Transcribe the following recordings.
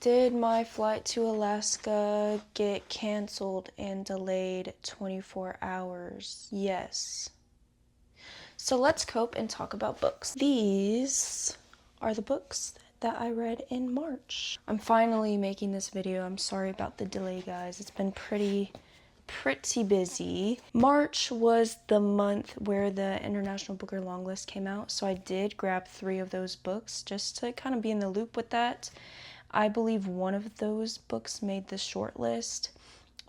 Did my flight to Alaska get canceled and delayed 24 hours? Yes. So let's cope and talk about books. These are the books that I read in March. I'm finally making this video. I'm sorry about the delay, guys. It's been pretty busy. March was the month where the International Booker Longlist came out, so I did grab 3 of those books just to kind of be in the loop with that. I believe one of those books made the short list,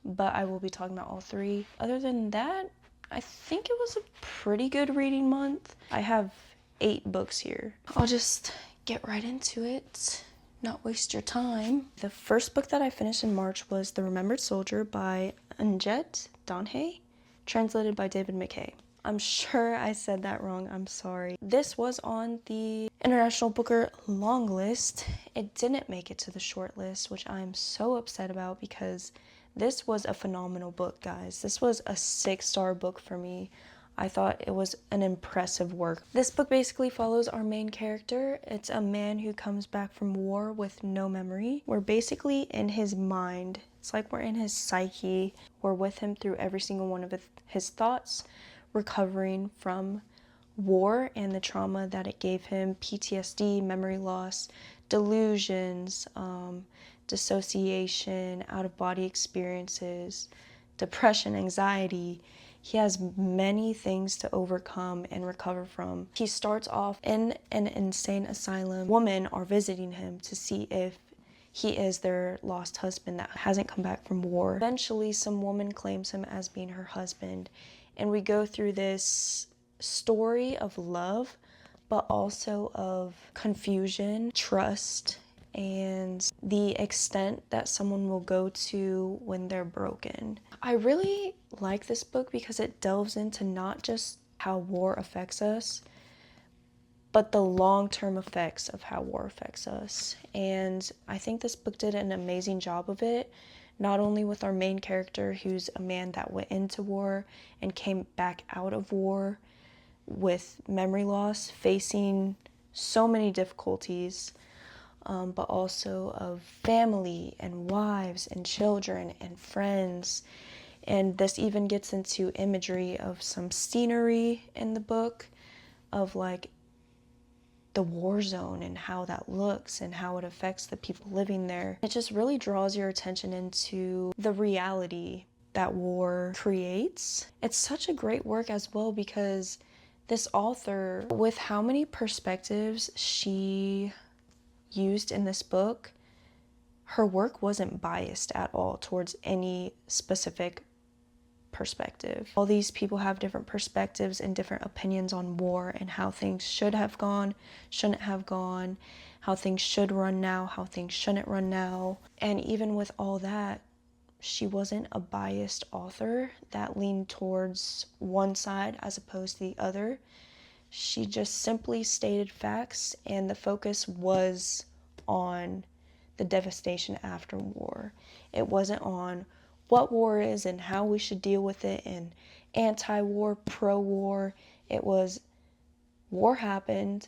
but I will be talking about all 3. Other than that, I think it was a pretty good reading month. I have 8 books here. I'll just get right into it, not waste your time. The first book that I finished in March was The Remembered Soldier by Anjet, Daanje, translated by David McKay. I'm sure I said that wrong, I'm sorry. This was on the International Booker Longlist. It didn't make it to the short list, which I'm so upset about because this was a phenomenal book, guys. This was a 6-star book for me. I thought it was an impressive work. This book basically follows our main character. It's a man who comes back from war with no memory. We're basically in his mind. It's like we're in his psyche. We're with him through every single one of his thoughts, recovering from war and the trauma that it gave him, PTSD, memory loss, delusions, dissociation, out-of-body experiences, depression, anxiety. He has many things to overcome and recover from. He starts off in an insane asylum. Women are visiting him to see if he is their lost husband that hasn't come back from war. Eventually, some woman claims him as being her husband, and we go through this story of love, but also of confusion, trust, and the extent that someone will go to when they're broken. I really like this book because it delves into not just how war affects us, but the long-term effects of how war affects us. And I think this book did an amazing job of it, not only with our main character, who's a man that went into war and came back out of war with memory loss, facing so many difficulties, but also of family and wives and children and friends. And this even gets into imagery of some scenery in the book of like the war zone and how that looks and how it affects the people living there. It just really draws your attention into the reality that war creates. It's such a great work as well because this author, with how many perspectives she used in this book, her work wasn't biased at all towards any specific perspective. All these people have different perspectives and different opinions on war and how things should have gone, shouldn't have gone, how things should run now, how things shouldn't run now. And even with all that, she wasn't a biased author that leaned towards one side as opposed to the other. She just simply stated facts, and the focus was on the devastation after war. It wasn't on what war is and how we should deal with it and anti-war, pro-war. It was war happened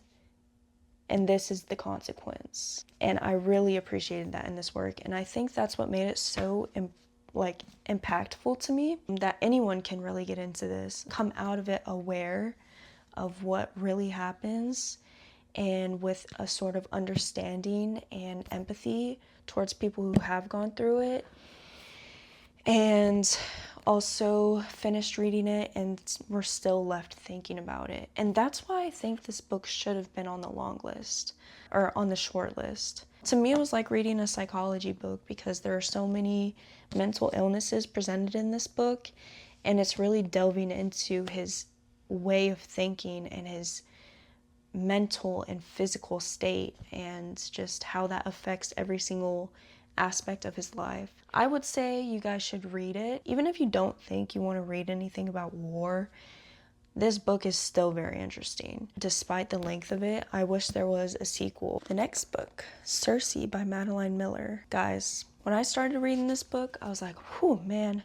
and this is the consequence. And I really appreciated that in this work, and I think that's what made it so impactful to me, that anyone can really get into this, come out of it aware of what really happens and with a sort of understanding and empathy towards people who have gone through it. And also finished reading it and we're still left thinking about it. And that's why I think this book should have been on the long list or on the short list. To me, it was like reading a psychology book because there are so many mental illnesses presented in this book, and it's really delving into his way of thinking and his mental and physical state and just how that affects every single aspect of his life. I would say you guys should read it. Even if you don't think you want to read anything about war, this book is still very interesting. Despite the length of it, I wish there was a sequel. The next book, Circe by Madeline Miller. Guys, when I started reading this book, I was like, whew, man,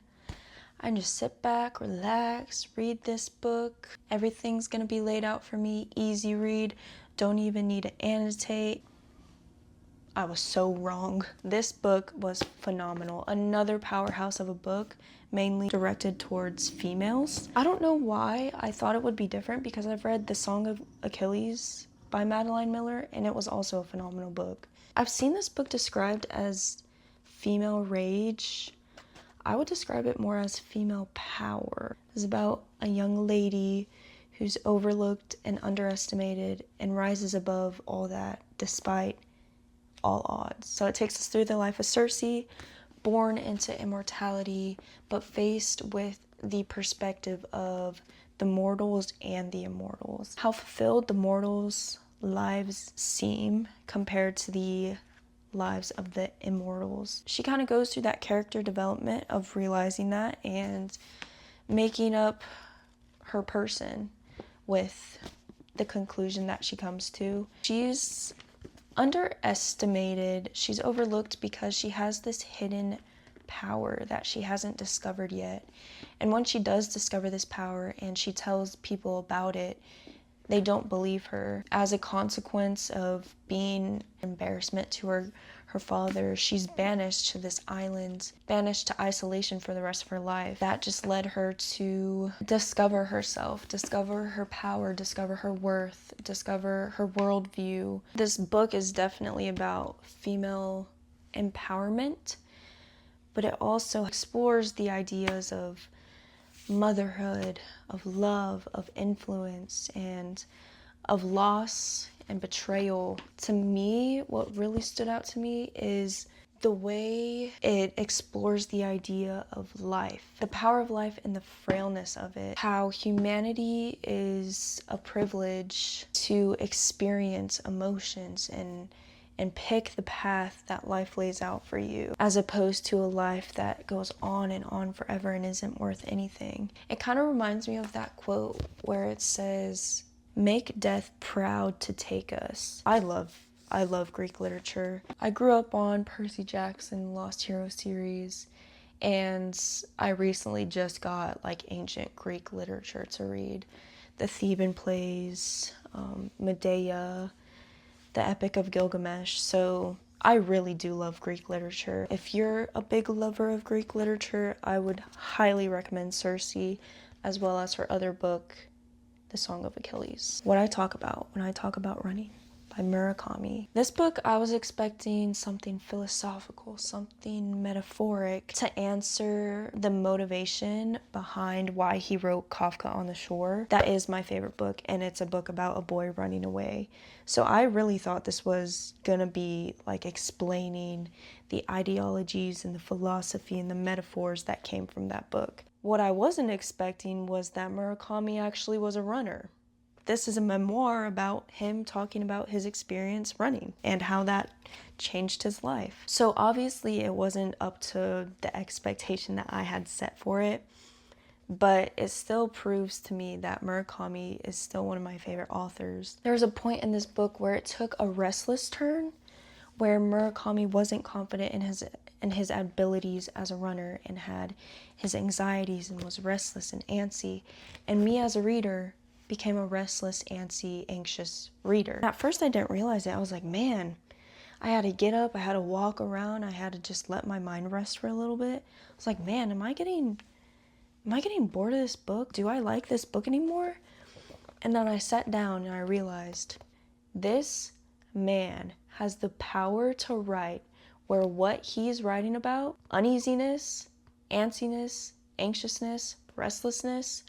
I can just sit back, relax, read this book. Everything's gonna be laid out for me, easy read, don't even need to annotate. I was so wrong. This book was phenomenal. Another powerhouse of a book, mainly directed towards females. I don't know why I thought it would be different, because I've read The Song of Achilles by Madeline Miller, and it was also a phenomenal book. I've seen this book described as female rage. I would describe it more as female power. It's about a young lady who's overlooked and underestimated and rises above all that despite all odds. So it takes us through the life of Circe, born into immortality, but faced with the perspective of the mortals and the immortals. How fulfilled the mortals' lives seem compared to the lives of the immortals. She kind of goes through that character development of realizing that and making up her person with the conclusion that she comes to. She's underestimated, she's overlooked because she has this hidden power that she hasn't discovered yet. And when she does discover this power and she tells people about it, they don't believe her. As a consequence of being embarrassment to her father, she's banished to this island, banished to isolation for the rest of her life. That just led her to discover herself, discover her power, discover her worth, discover her worldview. This book is definitely about female empowerment, but it also explores the ideas of motherhood, of love, of influence, and of loss and betrayal. To me, what really stood out to me is the way it explores the idea of life, the power of life and the frailness of it, how humanity is a privilege to experience emotions and pick the path that life lays out for you, as opposed to a life that goes on and on forever and isn't worth anything. It kind of reminds me of that quote where it says, "Make death proud to take us." I love Greek literature. I grew up on Percy Jackson Lost Hero series, and I recently just got like ancient Greek literature to read. The Theban plays, Medea, the Epic of Gilgamesh. So I really do love Greek literature. If you're a big lover of Greek literature, I would highly recommend Circe, as well as her other book, The Song of Achilles. What I talk about when I talk about running, by Murakami. This book, I was expecting something philosophical, something metaphoric to answer the motivation behind why he wrote Kafka on the Shore. That is my favorite book, and it's a book about a boy running away. So I really thought this was gonna be like explaining the ideologies and the philosophy and the metaphors that came from that book. What I wasn't expecting was that Murakami actually was a runner. This is a memoir about him talking about his experience running and how that changed his life. So obviously it wasn't up to the expectation that I had set for it, but it still proves to me that Murakami is still one of my favorite authors. There was a point in this book where it took a restless turn, where Murakami wasn't confident in his abilities as a runner and had his anxieties and was restless and antsy. And me as a reader became a restless, antsy, anxious reader. At first I didn't realize it. I was like, man, I had to get up, I had to walk around, I had to just let my mind rest for a little bit. I was like, man, am I getting bored of this book? Do I like this book anymore? And then I sat down and I realized this man has the power to write where what he's writing about, uneasiness, antsiness, anxiousness, restlessness,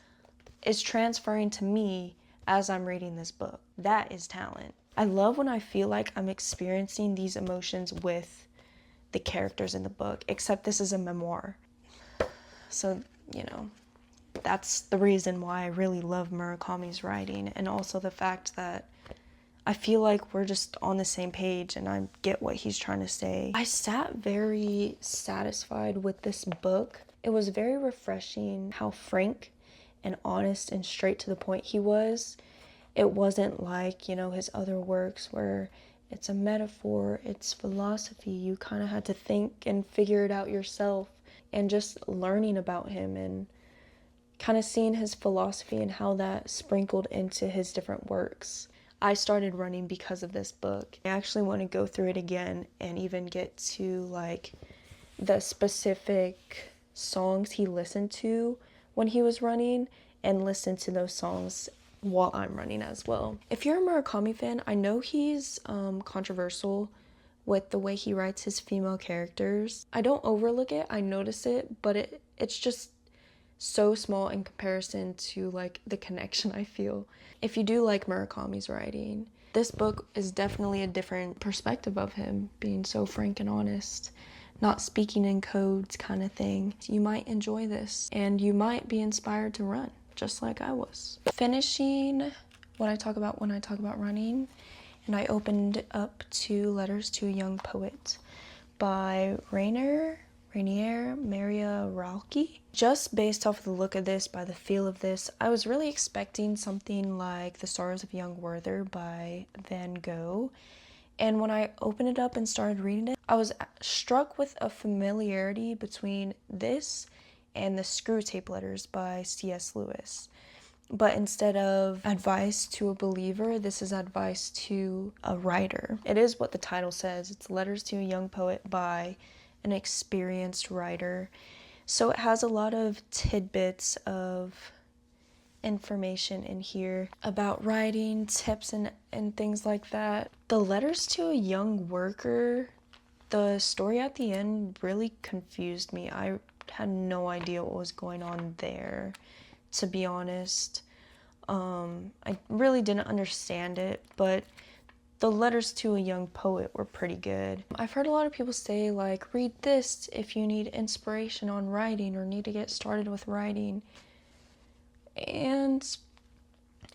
is transferring to me as I'm reading this book. That is talent. I love when I feel like I'm experiencing these emotions with the characters in the book, except this is a memoir. So, that's the reason why I really love Murakami's writing, and also the fact that I feel like we're just on the same page and I get what he's trying to say. I sat very satisfied with this book. It was very refreshing how frank and honest and straight to the point he was. It wasn't like, his other works where it's a metaphor, it's philosophy. You kind of had to think and figure it out yourself. And just learning about him and kind of seeing his philosophy and how that sprinkled into his different works, I started running because of this book. I actually want to go through it again and even get to like the specific songs he listened to when he was running and listen to those songs while I'm running as well. If you're a Murakami fan, I know he's controversial with the way he writes his female characters. I don't overlook it, I notice it, but it's just so small in comparison to like the connection I feel. If you do like Murakami's writing, this book is definitely a different perspective of him, being so frank and honest, not speaking in codes kind of thing. You might enjoy this and you might be inspired to run, just like I was. Finishing what I talk about when I talk about running, and I opened up to Letters to a Young Poet by Rainier Maria Rilke. Just based off of the look of this, by the feel of this, I was really expecting something like The Sorrows of Young Werther by Van Gogh. And when I opened it up and started reading it, I was struck with a familiarity between this and the Screw Tape Letters by C.S. Lewis. But instead of advice to a believer, this is advice to a writer. It is what the title says. It's Letters to a Young Poet by an experienced writer. So it has a lot of tidbits of information in here about writing, tips, and things like that. The Letters to a Young Worker, the story at the end really confused me. I had no idea what was going on there, to be honest. I really didn't understand it, but the Letters to a Young Poet were pretty good. I've heard a lot of people say, like, read this if you need inspiration on writing or need to get started with writing. And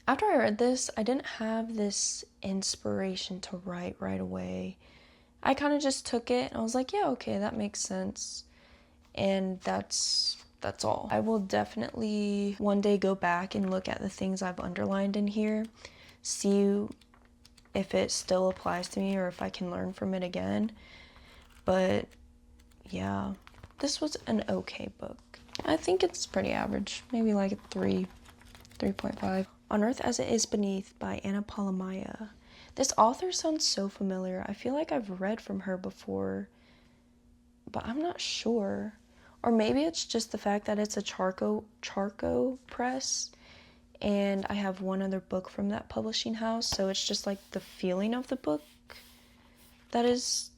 after I read this, I didn't have this inspiration to write right away. I kind of just took it and I was like, yeah, okay, that makes sense. And that's all. I will definitely one day go back and look at the things I've underlined in here, see if it still applies to me or if I can learn from it again. But yeah, this was an okay book. I think it's pretty average, maybe like a 3.5. On Earth as It Is Beneath by Paula Maia. This author sounds so familiar. I feel like I've read from her before, but I'm not sure. Or maybe it's just the fact that it's a Charco press, and I have one other book from that publishing house, so it's just like the feeling of the book that is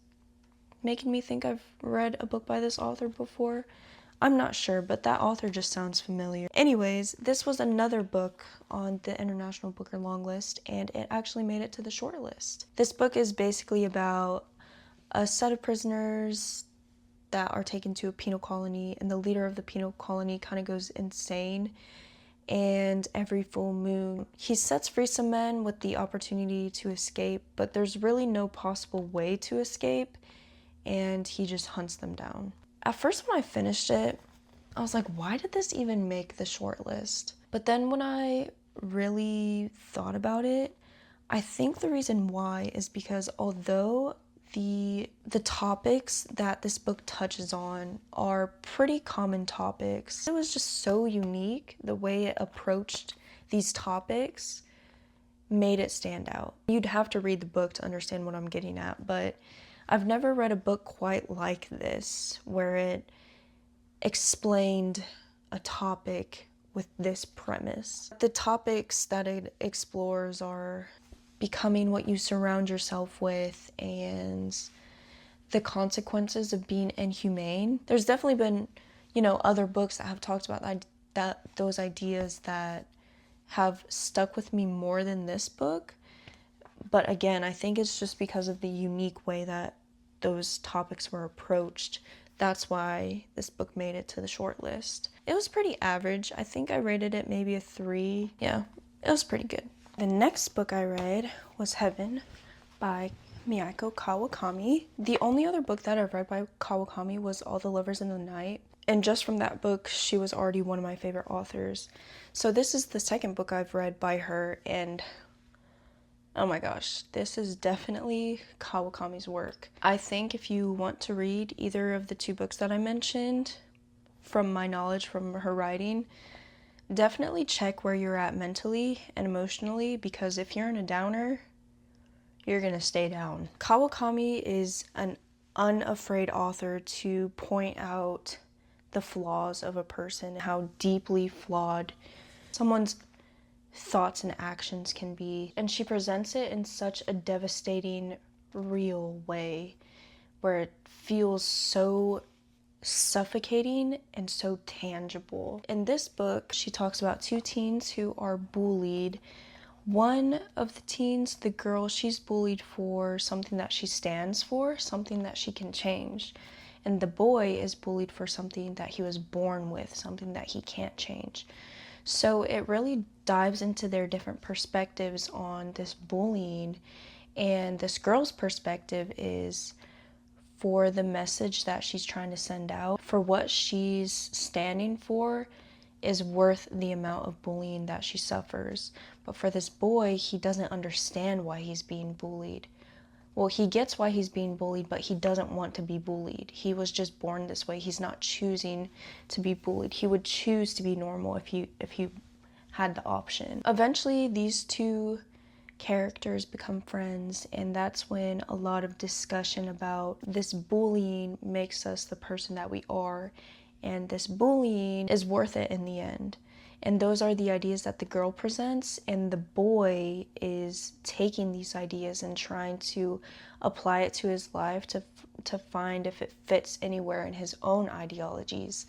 making me think I've read a book by this author before. I'm not sure, but that author just sounds familiar. Anyways, this was another book on the International Booker Longlist, and it actually made it to the shortlist. This book is basically about a set of prisoners that are taken to a penal colony, and the leader of the penal colony kind of goes insane, and every full moon he sets free some men with the opportunity to escape, but there's really no possible way to escape, and he just hunts them down. At first when I finished it, I was like, why did this even make the shortlist? But then when I really thought about it, I think the reason why is because although the topics that this book touches on are pretty common topics, it was just so unique. The way it approached these topics made it stand out. You'd have to read the book to understand what I'm getting at, but I've never read a book quite like this, where it explained a topic with this premise. The topics that it explores are becoming what you surround yourself with and the consequences of being inhumane. There's definitely been, other books that have talked about those ideas that have stuck with me more than this book. But again, I think it's just because of the unique way that those topics were approached. That's why this book made it to the short list. It was pretty average. I think I rated it maybe a 3. Yeah, it was pretty good. The next book I read was Heaven by Mieko Kawakami. The only other book that I've read by Kawakami was All the Lovers in the Night. And just from that book, she was already one of my favorite authors. So this is the second book I've read by her, and oh my gosh, this is definitely Kawakami's work. I think if you want to read either of the two books that I mentioned, from my knowledge from her writing, definitely check where you're at mentally and emotionally, because if you're in a downer, you're gonna stay down. Kawakami is an unafraid author to point out the flaws of a person, how deeply flawed someone's thoughts and actions can be. And she presents it in such a devastating, real way where it feels so suffocating and so tangible. In this book, she talks about two teens who are bullied. One of the teens, the girl, she's bullied for something that she stands for, something that she can change. And the boy is bullied for something that he was born with, something that he can't change. So it really dives into their different perspectives on this bullying. And this girl's perspective is for the message that she's trying to send out, for what she's standing for is worth the amount of bullying that she suffers. But for this boy, he doesn't understand why he's being bullied. Well, he gets why he's being bullied, but he doesn't want to be bullied. He was just born this way. He's not choosing to be bullied. He would choose to be normal if he had the option. Eventually, these two characters become friends, and that's when a lot of discussion about this bullying makes us the person that we are, and this bullying is worth it in the end. And those are the ideas that the girl presents, and the boy is taking these ideas and trying to apply it to his life to find if it fits anywhere in his own ideologies.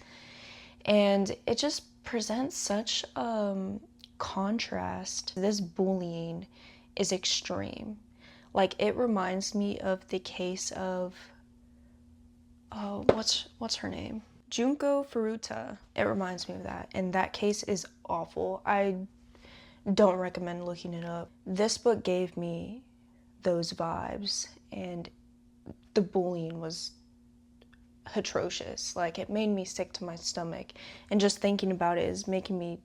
And it just presents such contrast. This bullying is extreme. Like, it reminds me of the case of, what's her name? Junko Furuta. It reminds me of that, and that case is awful. I don't recommend looking it up. This book gave me those vibes, and the bullying was atrocious. Like, it made me sick to my stomach, and just thinking about it is making me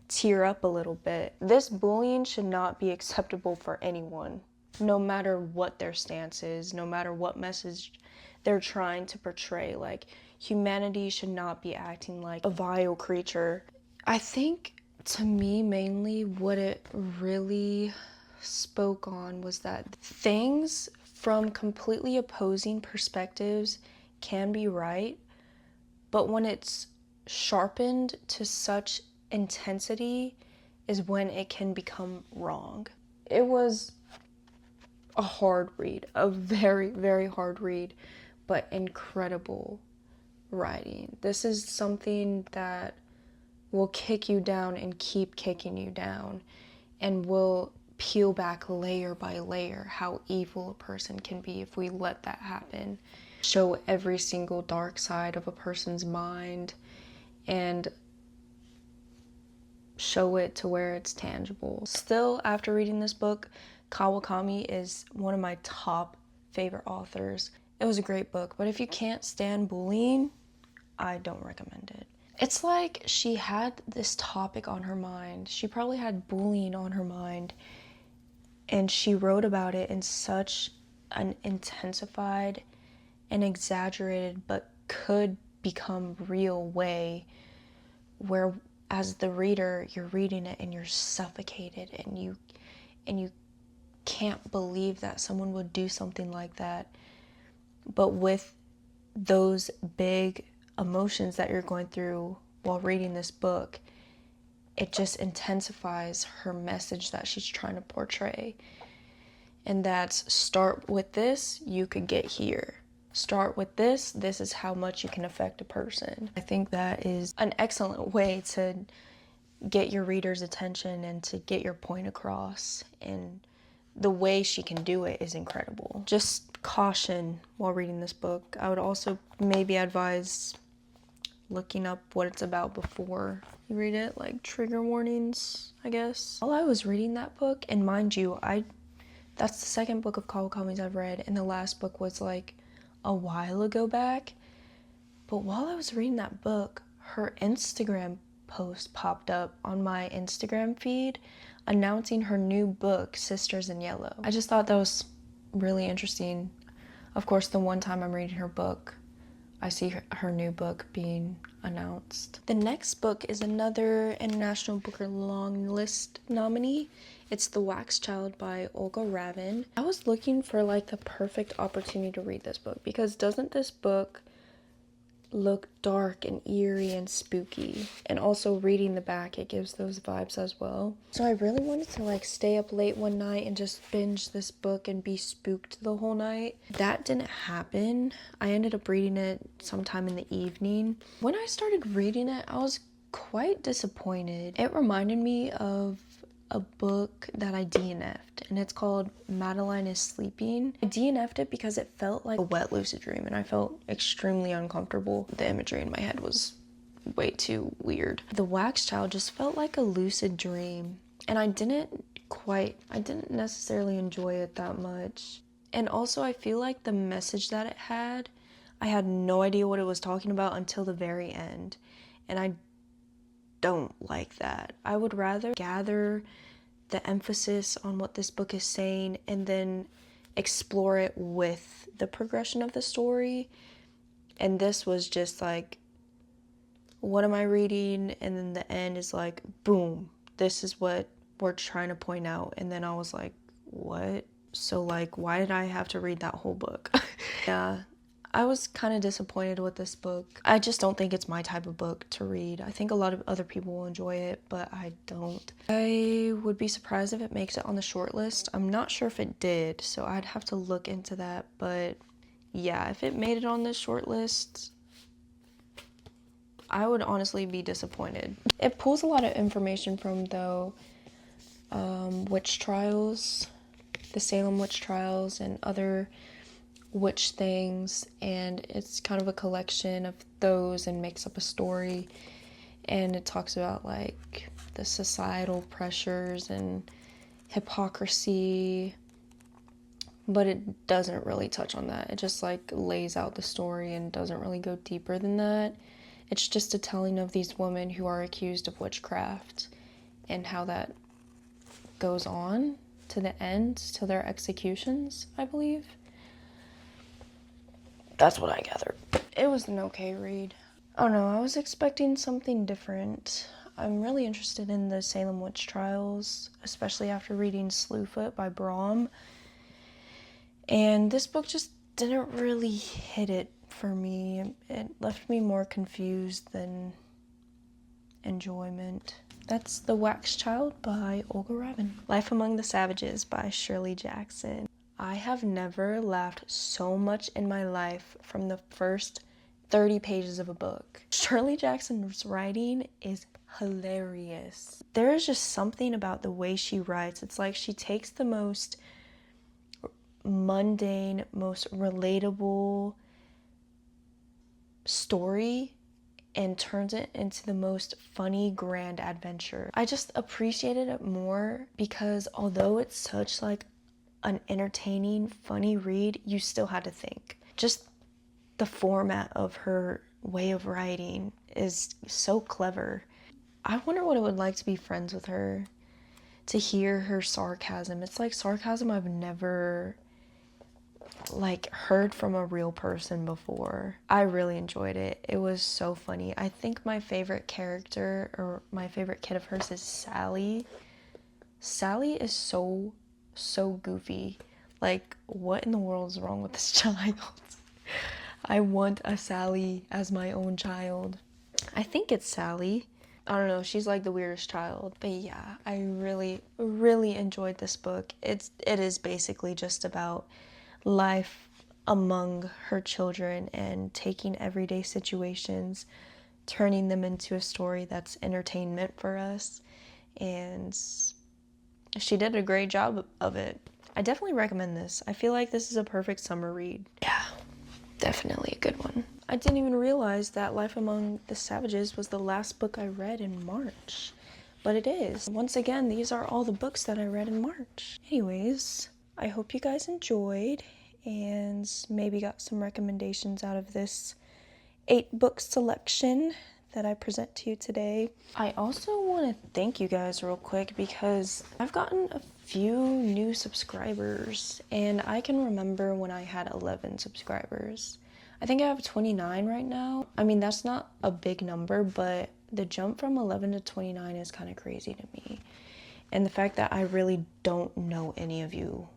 tear up a little bit. This bullying should not be acceptable for anyone, no matter what their stance is, no matter what message they're trying to portray. Like, humanity should not be acting like a vile creature. I think, to me, mainly what it really spoke on was that things from completely opposing perspectives can be right, but when it's sharpened to such intensity is when it can become wrong. It was a hard read, a very, very hard read, but incredible writing. This is something that will kick you down and keep kicking you down, and will peel back layer by layer how evil a person can be if we let that happen. Show every single dark side of a person's mind and show it to where it's tangible. Still, after reading this book, Kawakami is one of my top favorite authors. It was a great book, but if you can't stand bullying, I don't recommend it. It's like she had this topic on her mind. She probably had bullying on her mind, and she wrote about it in such an intensified and exaggerated but could become real way, where as the reader, you're reading it and you're suffocated, and you can't believe that someone would do something like that. But with those big emotions that you're going through while reading this book, it just intensifies her message that she's trying to portray. And that's, start with this, you could get here. Start with this is how much you can affect a person. I think that is an excellent way to get your reader's attention and to get your point across. And the way she can do it is incredible. Just caution while reading this book. I would also maybe advise looking up what it's about before you read it, like trigger warnings, I guess. While I was reading that book, and mind you, that's the second book of Kawakami's I've read, and the last book was like a while ago back. But while I was reading that book, her Instagram post popped up on my Instagram feed announcing her new book, Sisters in Yellow. I just thought that was really interesting. Of course, the one time I'm reading her book, I see her new book being announced. The next book is another International Booker Longlist nominee. It's The Wax Child by Olga Ravn. I was looking for like the perfect opportunity to read this book, because doesn't this book look dark and eerie and spooky? And also reading the back, it gives those vibes as well. So I really wanted to like stay up late one night and just binge this book and be spooked the whole night. That didn't happen. I ended up reading it sometime in the evening. When I started reading it, I was quite disappointed. It reminded me of a book that I DNF'd, and it's called Madeline is Sleeping. I DNF'd it because it felt like a wet lucid dream, and I felt extremely uncomfortable. The imagery in my head was way too weird. The Wax Child just felt like a lucid dream, and I didn't necessarily enjoy it that much. And also I feel like the message that it had, I had no idea what it was talking about until the very end, and I don't like that. I would rather gather the emphasis on what this book is saying and then explore it with the progression of the story. And this was just like, what am I reading? And then the end is like, boom, this is what we're trying to point out. And then I was like, what? So like, why did I have to read that whole book? Yeah, I was kind of disappointed with this book. I just don't think it's my type of book to read. I think a lot of other people will enjoy it, but I don't. I would be surprised if it makes it on the short list. I'm not sure if it did, so I'd have to look into that. But yeah, if it made it on this short list, I would honestly be disappointed. It pulls a lot of information from, though, witch trials, the Salem witch trials, and other witch things, and it's kind of a collection of those and makes up a story. And it talks about like the societal pressures and hypocrisy, but it doesn't really touch on that. It just like lays out the story and doesn't really go deeper than that. It's just a telling of these women who are accused of witchcraft and how that goes on to the end, to their executions, I believe. That's what I gathered. It was an okay read. I don't know, I was expecting something different. I'm really interested in the Salem witch trials, especially after reading Slewfoot by Brahm. And this book just didn't really hit it for me. It left me more confused than enjoyment. That's The Wax Child by Olga Ravn. Life Among the Savages by Shirley Jackson. I have never laughed so much in my life from the first 30 pages of a book. Shirley Jackson's writing is hilarious. There is just something about the way she writes. It's like she takes the most mundane, most relatable story and turns it into the most funny grand adventure. I just appreciated it more because although it's such like an entertaining, funny read, you still had to think. Just the format of her way of writing is so clever. I wonder what it would like to be friends with her, to hear her sarcasm. It's like sarcasm I've never like heard from a real person before. I really enjoyed it. It was so funny. I think my favorite character or my favorite kid of hers is Sally. Sally is so goofy. Like, what in the world is wrong with this child? I want a Sally as my own child. I think it's Sally. I don't know, she's like the weirdest child. But yeah, I really enjoyed this book. It is basically just about life among her children and taking everyday situations, turning them into a story that's entertainment for us. And she did a great job of it. I definitely recommend this. I feel like this is a perfect summer read. Yeah, definitely a good one. I didn't even realize that Life Among the Savages was the last book I read in March, but it is. Once again, these are all the books that I read in March. Anyways, I hope you guys enjoyed and maybe got some recommendations out of this 8-book selection that I present to you today. I also want to thank you guys real quick because I've gotten a few new subscribers, and I can remember when I had 11 subscribers. I think I have 29 right now. I mean, that's not a big number, but the jump from 11 to 29 is kind of crazy to me. And the fact that I really don't know any of you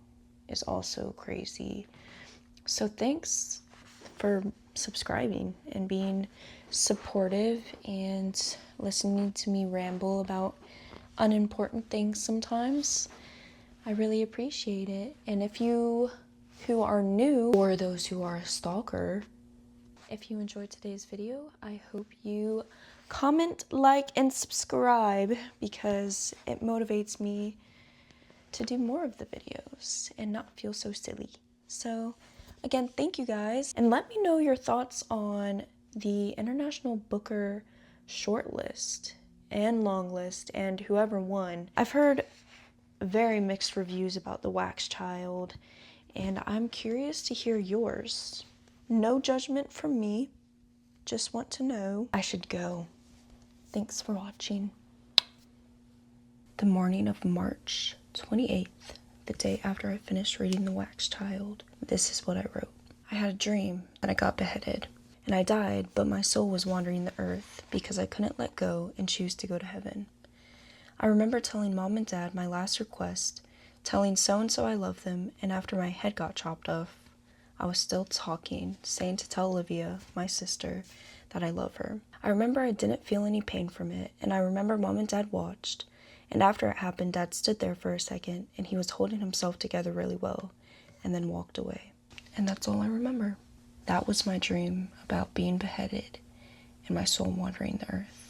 is also crazy. So thanks for subscribing and being supportive and listening to me ramble about unimportant things sometimes. I really appreciate it. And if you who are new, or those who are a stalker, if you enjoyed today's video, I hope you comment, like, and subscribe because it motivates me to do more of the videos and not feel so silly. So again, thank you guys, and let me know your thoughts on the International Booker shortlist and longlist and whoever won. I've heard very mixed reviews about The Wax Child, and I'm curious to hear yours. No judgment from me, just want to know. I should go. Thanks for watching. The morning of March 28th, the day after I finished reading The Wax Child, this is what I wrote. I had a dream that I got beheaded, and I died, but my soul was wandering the earth because I couldn't let go and choose to go to heaven. I remember telling Mom and Dad my last request, telling so-and-so I love them, and after my head got chopped off, I was still talking, saying to tell Olivia, my sister, that I love her. I remember I didn't feel any pain from it, and I remember Mom and Dad watched, and after it happened, Dad stood there for a second, and he was holding himself together really well, and then walked away. And that's all I remember. That was my dream about being beheaded and my soul wandering the earth.